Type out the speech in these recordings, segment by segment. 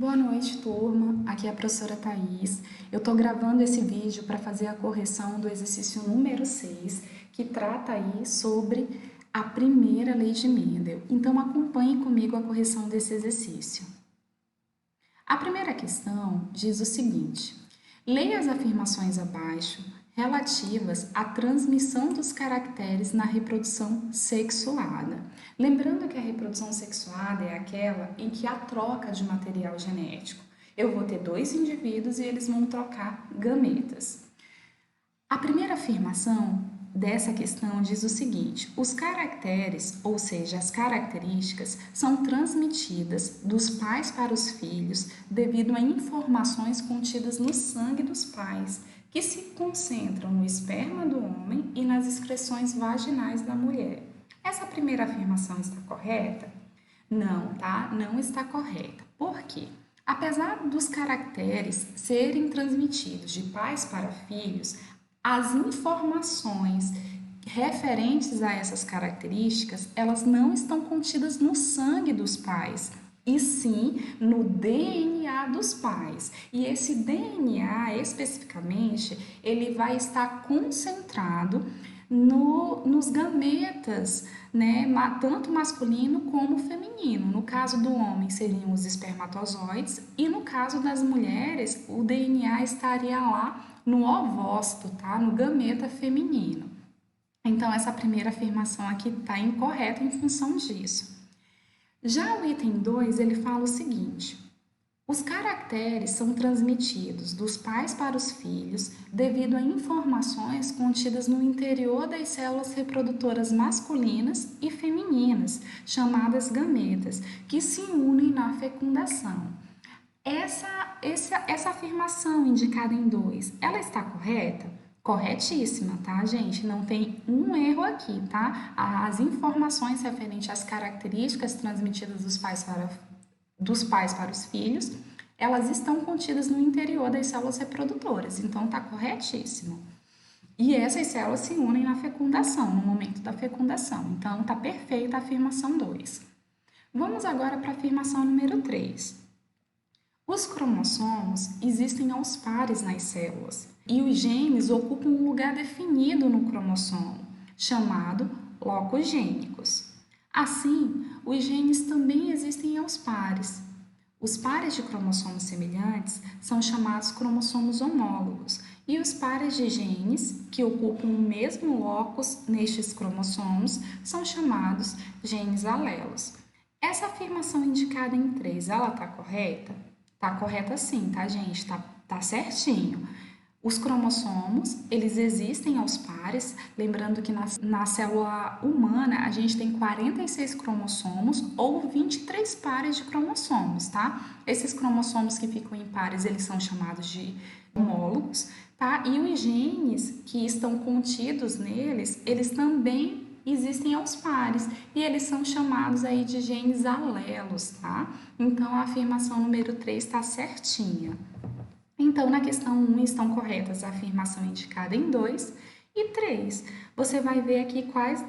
Boa noite, turma. Aqui é a professora Thaís. Eu estou gravando esse vídeo para fazer a correção do exercício número 6, que trata aí sobre a primeira lei de Mendel. Então, acompanhe comigo a correção desse exercício. A primeira questão diz o seguinte: leia as afirmações abaixo relativas à transmissão dos caracteres na reprodução sexuada. Lembrando que a reprodução sexuada é aquela em que há troca de material genético. Eu vou ter dois indivíduos e eles vão trocar gametas. A primeira afirmação dessa questão diz o seguinte: os caracteres, ou seja, as características, são transmitidas dos pais para os filhos devido a informações contidas no sangue dos pais, que se concentram no esperma do homem e nas excreções vaginais da mulher. Essa primeira afirmação está correta? Não, tá? Não está correta. Por quê? Apesar dos caracteres serem transmitidos de pais para filhos, as informações referentes a essas características, elas não estão contidas no sangue dos pais, e sim no DNA dos pais. E esse DNA, especificamente, ele vai estar concentrado nos gametas, né, tanto masculino como feminino. No caso do homem, seriam os espermatozoides, e no caso das mulheres, o DNA estaria lá no ovócito, tá? No gameta feminino. Então, essa primeira afirmação aqui está incorreta em função disso. Já o item 2, ele fala o seguinte: os caracteres são transmitidos dos pais para os filhos devido a informações contidas no interior das células reprodutoras masculinas e femininas, chamadas gametas, que se unem na fecundação. Essa afirmação indicada em 2, ela está correta? Corretíssima, tá, gente? Não tem um erro aqui, tá? As informações referentes às características transmitidas dos pais para os filhos, elas estão contidas no interior das células reprodutoras, então tá corretíssimo. E essas células se unem na fecundação, no momento da fecundação, então tá perfeita a afirmação 2. Vamos agora para a afirmação número 3. Os cromossomos existem aos pares nas células e os genes ocupam um lugar definido no cromossomo, chamado locos gênicos. Assim, os genes também existem aos pares. Os pares de cromossomos semelhantes são chamados cromossomos homólogos e os pares de genes que ocupam o mesmo locus nestes cromossomos são chamados genes alelos. Essa afirmação indicada em 3, ela está correta? Tá correta sim, tá, gente? Tá certinho. Os cromossomos, eles existem aos pares, lembrando que na célula humana a gente tem 46 cromossomos ou 23 pares de cromossomos, tá? Esses cromossomos que ficam em pares, eles são chamados de homólogos, tá? E os genes que estão contidos neles, eles também existem aos pares e eles são chamados aí de genes alelos, tá? Então, a afirmação número 3 está certinha. Então, na questão 1 estão corretas a afirmação indicada em 2 e 3. Você vai ver aqui quais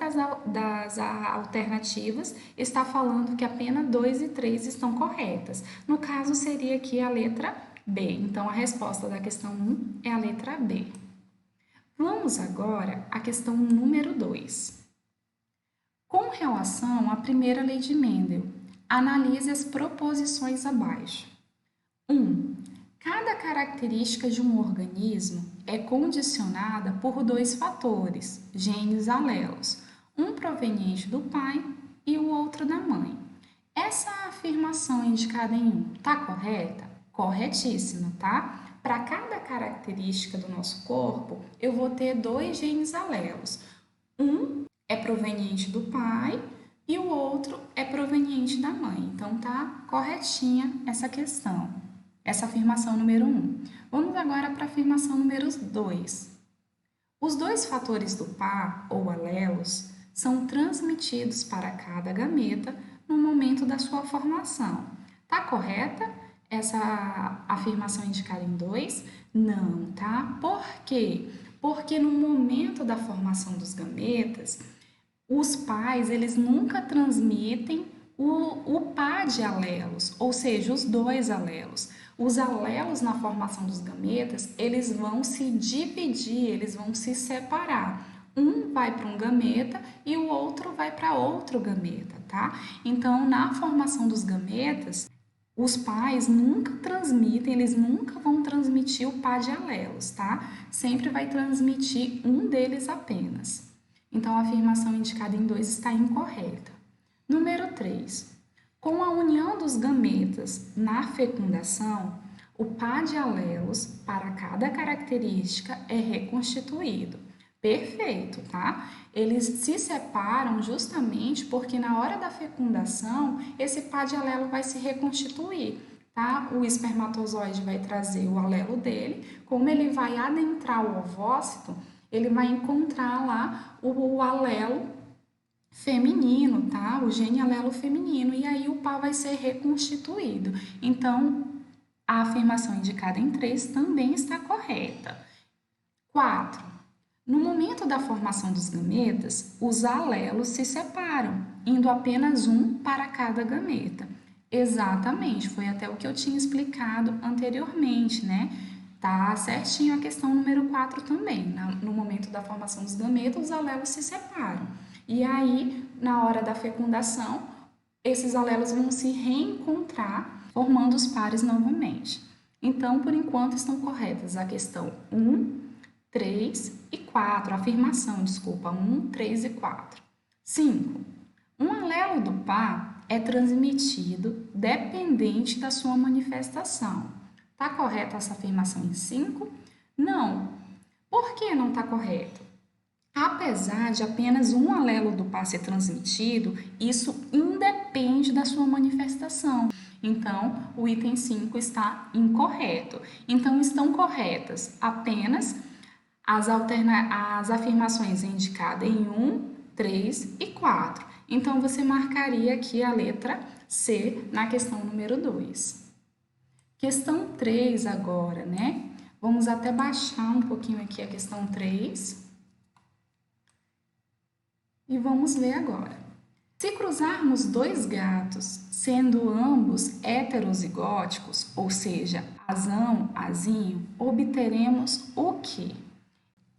das alternativas está falando que apenas 2 e 3 estão corretas. No caso, seria aqui a letra B. Então, a resposta da questão 1 é a letra B. Vamos agora à questão número 2. Com relação à primeira lei de Mendel, analise as proposições abaixo. 1. Cada característica de um organismo é condicionada por dois fatores, genes alelos, um proveniente do pai e o outro da mãe. Essa afirmação indicada em 1 está correta? Corretíssima, tá? Para cada característica do nosso corpo, eu vou ter dois genes alelos. Um é proveniente do pai e o outro é proveniente da mãe. Então, tá corretinha essa questão, essa afirmação número 1. Vamos agora para a afirmação número 2. Os dois fatores do par, ou alelos, são transmitidos para cada gameta no momento da sua formação. Tá correta essa afirmação indicada em 2? Não, tá? Por quê? Porque no momento da formação dos gametas, os pais, eles nunca transmitem o par de alelos, ou seja, os dois alelos. Os alelos na formação dos gametas, eles vão se dividir, eles vão se separar. Um vai para um gameta e o outro vai para outro gameta, tá? Então, na formação dos gametas, os pais nunca transmitem, eles nunca vão transmitir o par de alelos, tá? Sempre vai transmitir um deles apenas. Então, a afirmação indicada em 2 está incorreta. Número 3. Com a união dos gametas na fecundação, o par de alelos para cada característica é reconstituído. Perfeito, tá? Eles se separam justamente porque na hora da fecundação, esse par de alelo vai se reconstituir, tá? O espermatozoide vai trazer o alelo dele, como ele vai adentrar o ovócito, ele vai encontrar lá o alelo feminino, tá? O gene alelo feminino, e aí o par vai ser reconstituído. Então, a afirmação indicada em 3 também está correta. 4. No momento da formação dos gametas, os alelos se separam, indo apenas um para cada gameta. Exatamente, foi até o que eu tinha explicado anteriormente, né? Tá certinho a questão número 4 também. No momento da formação dos gametas, os alelos se separam. E aí, na hora da fecundação, esses alelos vão se reencontrar, formando os pares novamente. Então, por enquanto, estão corretas a questão 1, 3 e 4, afirmação, desculpa, 1, 3 e 4. 5. Um alelo do par é transmitido dependente da sua manifestação. Está correta essa afirmação em 5? Não. Por que não está correto? Apesar de apenas um alelo do par ser transmitido, isso independe da sua manifestação. Então, o item 5 está incorreto. Então, estão corretas apenas as afirmações indicadas em 1, 3 e 4. Então, você marcaria aqui a letra C na questão número 2. Questão 3 agora, né? Vamos até baixar um pouquinho aqui a questão 3. E vamos ver agora. Se cruzarmos dois gatos, sendo ambos heterozigóticos, ou seja, azão, azinho, obteremos o quê?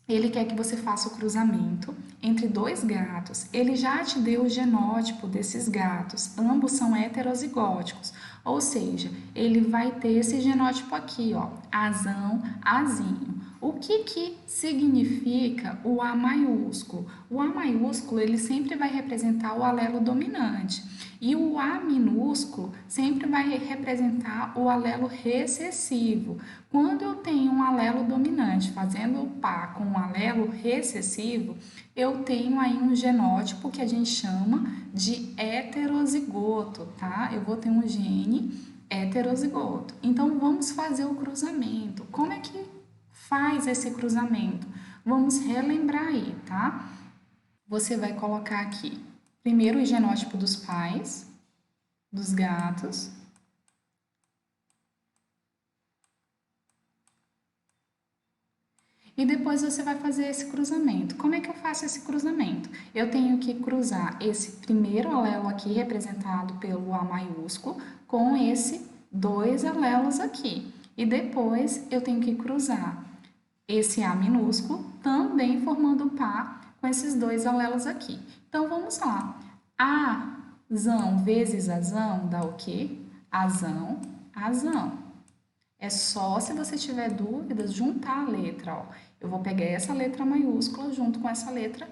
Ele quer que você faça o cruzamento entre dois gatos. Ele já te deu o genótipo desses gatos. Ambos são heterozigóticos. Ou seja, ele vai ter esse genótipo aqui, ó, azão, azinho. O que significa o A maiúsculo? O A maiúsculo, ele sempre vai representar o alelo dominante. E o A minúsculo sempre vai representar o alelo recessivo. Quando eu tenho um alelo dominante fazendo o par com um alelo recessivo, eu tenho aí um genótipo que a gente chama de heterozigoto, tá? Eu vou ter um gene heterozigoto. Então, vamos fazer o cruzamento. Como é que faz esse cruzamento? Vamos relembrar aí, tá? Você vai colocar aqui primeiro o genótipo dos pais, dos gatos. E depois você vai fazer esse cruzamento. Como é que eu faço esse cruzamento? Eu tenho que cruzar esse primeiro alelo aqui, representado pelo A maiúsculo, com esse dois alelos aqui. E depois eu tenho que cruzar esse A minúsculo, também formando par com esses dois alelos aqui. Então, vamos lá. Azão vezes azão dá o quê? Azão, azão. É só se você tiver dúvidas, juntar a letra, ó. Eu vou pegar essa letra maiúscula junto com essa letra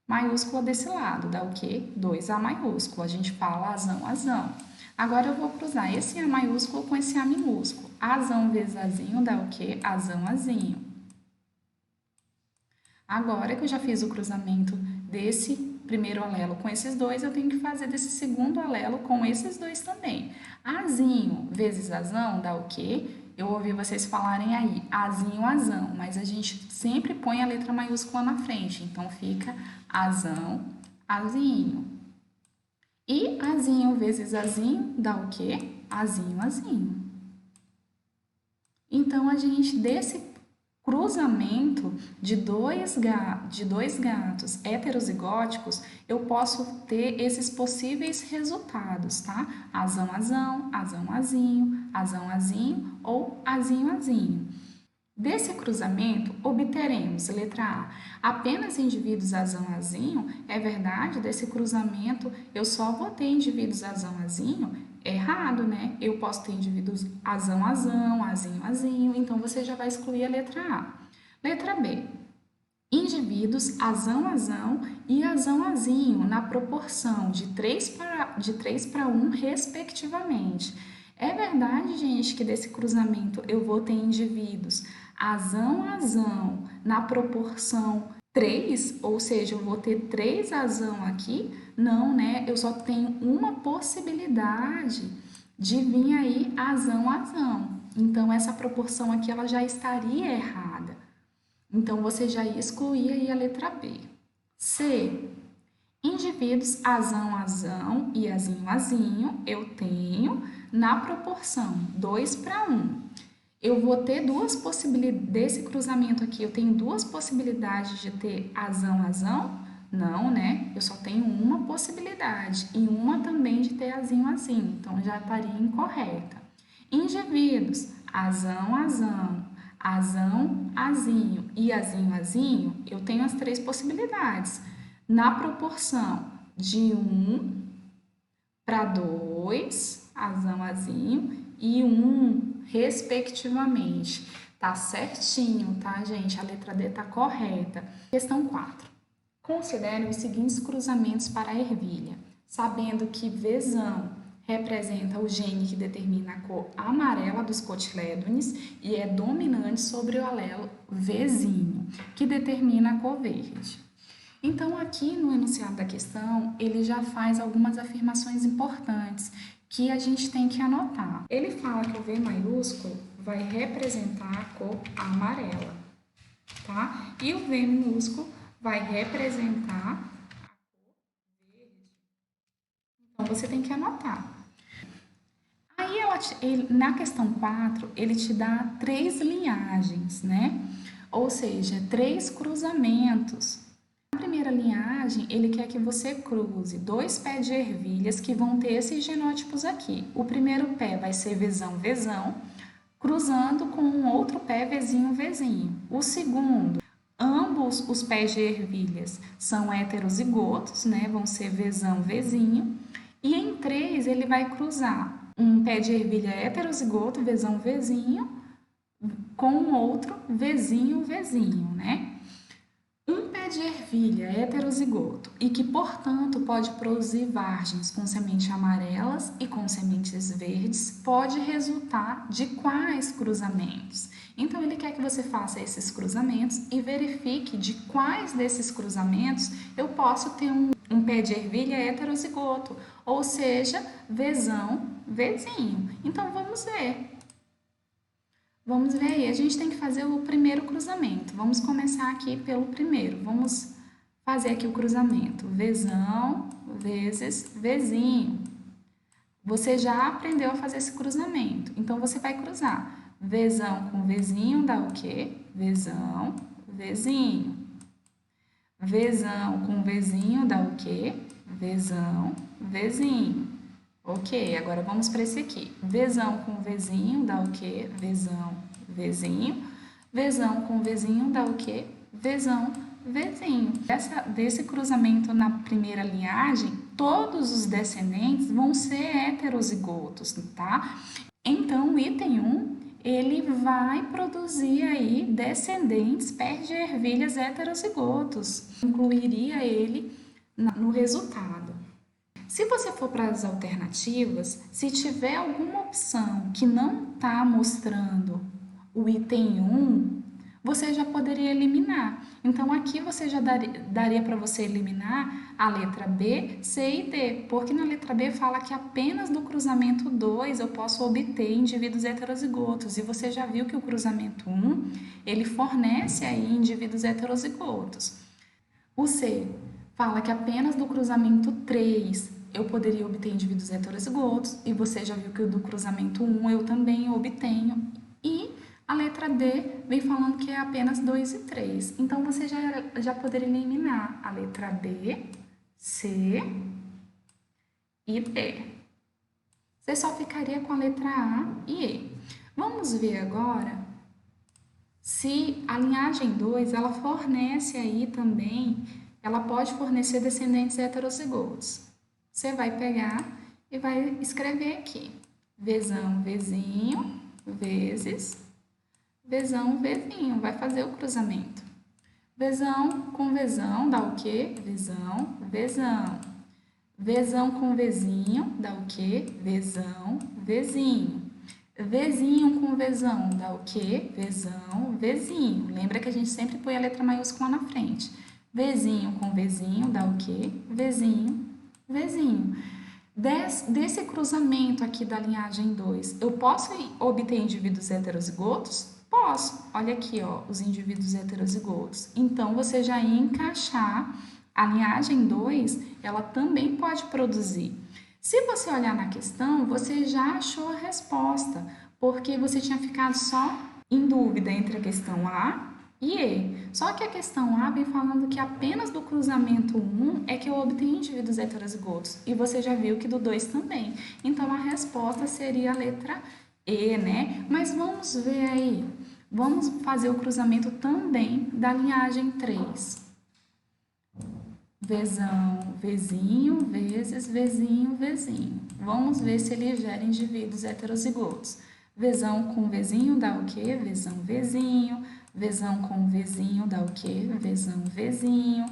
maiúscula desse lado, dá o quê? 2A maiúsculo. A gente fala azão, azão. Agora eu vou cruzar esse A maiúsculo com esse A minúsculo. Azão vezes azinho dá o quê? Azão, azinho. Agora que eu já fiz o cruzamento desse primeiro alelo com esses dois, eu tenho que fazer desse segundo alelo com esses dois também. Azinho vezes azão dá o quê? Eu ouvi vocês falarem aí, azinho, azão, mas a gente sempre põe a letra maiúscula na frente, então fica azão, azinho. E azinho vezes azinho dá o quê? Azinho, azinho. Então, a gente, desse cruzamento de dois gatos heterozigóticos, eu posso ter esses possíveis resultados, tá? Azão, azão, azão, azinho, azão, azinho ou azinho, azinho. Desse cruzamento, obteremos, letra A, apenas indivíduos azão-azinho. É verdade, desse cruzamento eu só vou ter indivíduos azão-azinho? É errado, né? Eu posso ter indivíduos azão-azão, azinho-azinho, então você já vai excluir a letra A. Letra B, indivíduos azão-azão e azão-azinho na proporção de 3 para 1, respectivamente. É verdade, gente, que desse cruzamento eu vou ter indivíduos azão-azão na proporção 3, ou seja, eu vou ter 3 azão aqui? Não, né? Eu só tenho uma possibilidade de vir aí azão-azão. Então, essa proporção aqui ela já estaria errada. Então, você já ia excluir aí a letra B. C. Indivíduos azão-azão e azinho-azinho, eu tenho na proporção 2 para 1. Eu vou ter duas possibilidades, desse cruzamento aqui, eu tenho duas possibilidades de ter azão-azão? Não, né? Eu só tenho uma possibilidade e uma também de ter azinho-azinho, então já estaria incorreta. Indivíduos azão-azão, azão-azinho e azinho-azinho, eu tenho as 3 possibilidades. Na proporção de 1 para 2, azão-azinho, e 1, respectivamente. Tá certinho, tá, gente? A letra D tá correta. Questão 4. Considere os seguintes cruzamentos para a ervilha, sabendo que Vzão representa o gene que determina a cor amarela dos cotilédones e é dominante sobre o alelo Vzinho, que determina a cor verde. Então, aqui no enunciado da questão, ele já faz algumas afirmações importantes que a gente tem que anotar. Ele fala que o V maiúsculo vai representar a cor amarela, tá? E o V minúsculo vai representar a cor verde. Então, você tem que anotar. Aí, na questão 4, ele te dá 3 linhagens, né? Ou seja, 3 cruzamentos. Na primeira linhagem, ele quer que você cruze 2 pés de ervilhas que vão ter esses genótipos aqui. O primeiro pé vai ser Vzão, Vzão, cruzando com um outro pé Vzinho, Vzinho. O segundo, ambos os pés de ervilhas são heterozigotos, né? Vão ser Vzão, Vzinho. E em 3, ele vai cruzar um pé de ervilha heterozigoto, Vzão, Vzinho, com um outro Vzinho, Vzinho, né? Um pé de ervilha heterozigoto e que, portanto, pode produzir vargens com sementes amarelas e com sementes verdes, pode resultar de quais cruzamentos? Então, ele quer que você faça esses cruzamentos e verifique de quais desses cruzamentos eu posso ter um pé de ervilha heterozigoto, ou seja, Vzão, Vzinho. Então, vamos ver. Vamos ver aí, a gente tem que fazer o primeiro cruzamento. Vamos começar aqui pelo primeiro. Vamos fazer aqui o cruzamento. Vzão vezes Vzinho. Você já aprendeu a fazer esse cruzamento. Então, você vai cruzar. Vzão com Vzinho dá o quê? Vzão, Vzinho. Vzão com Vzinho dá o quê? Vzão, Vzinho. Ok, agora vamos para esse aqui. Vzão com Vzinho dá o quê? Vzão, Vzinho. Vzão com Vzinho dá o quê? Vzão, Vzinho. Desse cruzamento na primeira linhagem, todos os descendentes vão ser heterozigotos, tá? Então, o item 1, ele vai produzir aí descendentes pés de ervilhas heterozigotos. Incluiria ele no resultado. Se você for para as alternativas, se tiver alguma opção que não está mostrando o item 1, você já poderia eliminar. Então, aqui você já daria para você eliminar a letra B, C e D, porque na letra B fala que apenas do cruzamento 2 eu posso obter indivíduos heterozigotos, e você já viu que o cruzamento 1, ele fornece aí indivíduos heterozigotos. O C fala que apenas do cruzamento 3 eu poderia obter indivíduos heterozigotos, e você já viu que o do cruzamento 1 eu também obtenho. E A letra D vem falando que é apenas 2 e 3. Então, você já poderia eliminar a letra B, C e D. Você só ficaria com a letra A e E. Vamos ver agora se a linhagem 2, ela fornece aí também, ela pode fornecer descendentes heterozigotos. Você vai pegar e vai escrever aqui. Vzão, Vzinho, vezes Vzão, Vzinho. Vai fazer o cruzamento. Vzão com Vzão dá o quê? Vzão, Vzão. Vzão com Vzinho dá o quê? Vzão, Vzinho. Vzinho com Vzão dá o quê? Vzão, Vzinho. Lembra que a gente sempre põe a letra maiúscula na frente. Vzinho com Vzinho dá o quê? Vzinho, Vzinho. Desse cruzamento aqui da linhagem 2, eu posso obter indivíduos heterozigotos? Posso. Olha aqui, ó, os indivíduos heterozigotos. Então, você já ia encaixar a linhagem 2, ela também pode produzir. Se você olhar na questão, você já achou a resposta, porque você tinha ficado só em dúvida entre a questão A e E. Só que a questão A vem falando que apenas do cruzamento 1 é que eu obtenho indivíduos heterozigotos. E você já viu que do 2 também. Então, a resposta seria a letra E, né? Mas vamos ver aí. Vamos fazer o cruzamento também da linhagem 3. Vzão, Vzinho, vezes Vzinho, Vzinho. Vamos ver se ele gera indivíduos heterozigotos. Vzão com Vzinho dá o quê? Vzão, Vzinho. Vzão com Vzinho dá o quê? Vzão, Vzinho.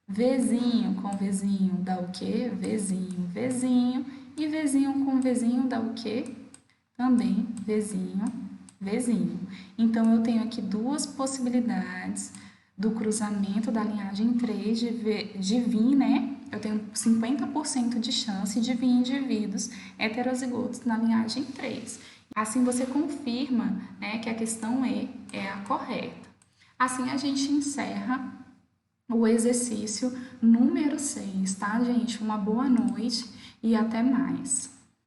Vzinho com Vzinho dá o quê? Vzinho, Vzinho. E Vzinho com Vzinho dá o quê? Também Vzinho, Vzinho. Então, eu tenho aqui duas possibilidades do cruzamento da linhagem 3 de vir, né? Eu tenho 50% de chance de vir indivíduos heterozigotos na linhagem 3. Assim, você confirma, né, que a questão E é a correta. Assim, a gente encerra o exercício número 6, tá, gente? Uma boa noite e até mais.